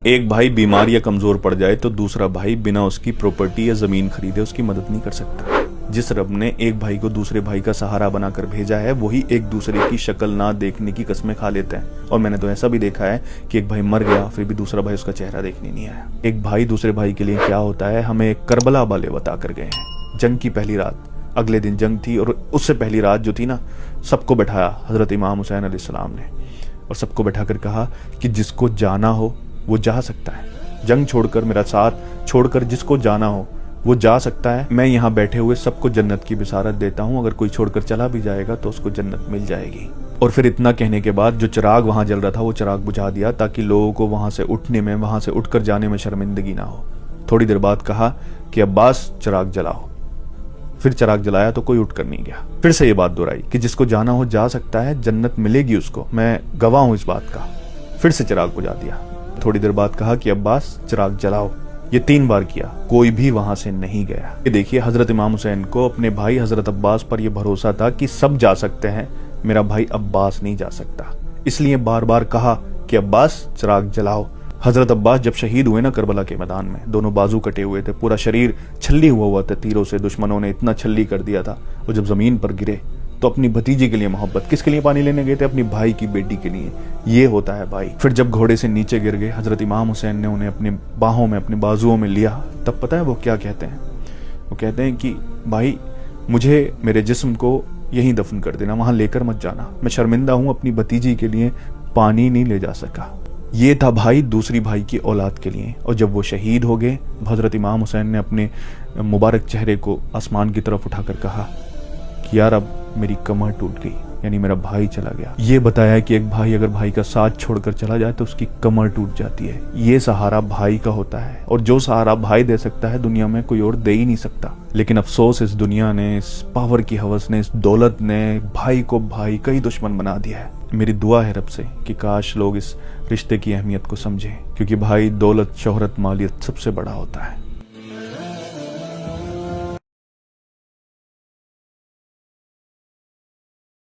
एक भाई बीमार या कमजोर पड़ जाए तो दूसरा भाई बिना उसकी प्रॉपर्टी या जमीन खरीदे उसकी मदद नहीं कर सकता। जिस रब ने एक भाई को दूसरे भाई का सहारा बनाकर भेजा है वही एक दूसरे की शक्ल ना देखने की कस्में खा लेते हैं। और मैंने तो ऐसा भी देखा है कि एक भाई मर गया फिर भी दूसरा भाई उसका चेहरा देखने नहीं आया। एक भाई दूसरे भाई के लिए क्या होता है हमें करबला वाले बता कर गए हैं। जंग की पहली रात, अगले दिन जंग थी और उससे पहली रात जो थी ना, सबको बैठाया हजरत इमाम हुसैन अलैहिस्सलाम ने और सबको बैठाकर कहा कि जिसको जाना हो वो जा सकता है। जंग छोड़कर, मेरा साथ छोड़कर जिसको जाना हो वो जा सकता है। मैं यहाँ बैठे हुए सबको जन्नत की बिसारत देता हूँ। अगर कोई छोड़कर चला भी जाएगा तो उसको जन्नत मिल जाएगी। और फिर इतना कहने के बाद जो चिराग वहां जल रहा था वो चिराग बुझा दिया ताकि लोगों को वहां से उठने में, वहां से उठकर जाने में शर्मिंदगी ना हो। थोड़ी देर बाद कहा कि अब्बास चिराग जलाओ। फिर चिराग जलाया तो कोई उठकर नहीं गया। फिर से ये बात दोहराई कि जिसको जाना हो जा सकता है, जन्नत मिलेगी उसको, मैं गवाह हूं इस बात का। फिर से चिराग बुझा दिया। थोड़ी देर बाद कहा कि अब्बास चिराग जलाओ। ये 3 बार किया, कोई भी वहां से नहीं गया। ये देखिए, हजरत इमाम हुसैन को अपने भाई हजरत अब्बास पर यह भरोसा था कि सब जा सकते हैं, मेरा भाई अब्बास नहीं जा सकता। इसलिए बार बार कहा कि अब्बास चिराग जलाओ। हजरत अब्बास जब शहीद हुए ना करबला के मैदान में, दोनों बाजू कटे हुए थे, पूरा शरीर छल्ली हुआ था तीरों से, दुश्मनों ने इतना छल्ली कर दिया था। और जब जमीन पर गिरे तो अपनी भतीजे के लिए मोहब्बत, किसके लिए पानी लेने गए थे? अपनी भाई की बेटी के लिए। ये होता है भाई। फिर जब घोड़े से नीचे गिर गए, हजरत इमाम हुसैन ने उन्हें अपनी बाहों में, अपने बाजुओं में लिया। तब पता है वो क्या कहते हैं? वो कहते हैं कि भाई मुझे मेरे जिस्म को यहीं दफन कर देना, वहां लेकर मत जाना। मैं शर्मिंदा हूं, अपनी भतीजी के लिए पानी नहीं ले जा सका। ये था भाई दूसरी भाई की औलाद के लिए। और जब वो शहीद हो गए, हजरत इमाम हुसैन ने अपने मुबारक चेहरे को आसमान की तरफ उठाकर कहा कि यार अब मेरी कमर टूट गई, यानी मेरा भाई चला गया। ये बताया कि एक भाई अगर भाई का साथ छोड़कर चला जाए तो उसकी कमर टूट जाती है। ये सहारा भाई का होता है और जो सहारा भाई दे सकता है दुनिया में कोई और दे ही नहीं सकता। लेकिन अफसोस इस दुनिया ने, इस पावर की हवस ने, इस दौलत ने भाई को भाई का ही दुश्मन बना दिया है। मेरी दुआ है रब से कि काश लोग इस रिश्ते की अहमियत को समझें, क्योंकि भाई दौलत, शोहरत, मालियत सबसे बड़ा होता है।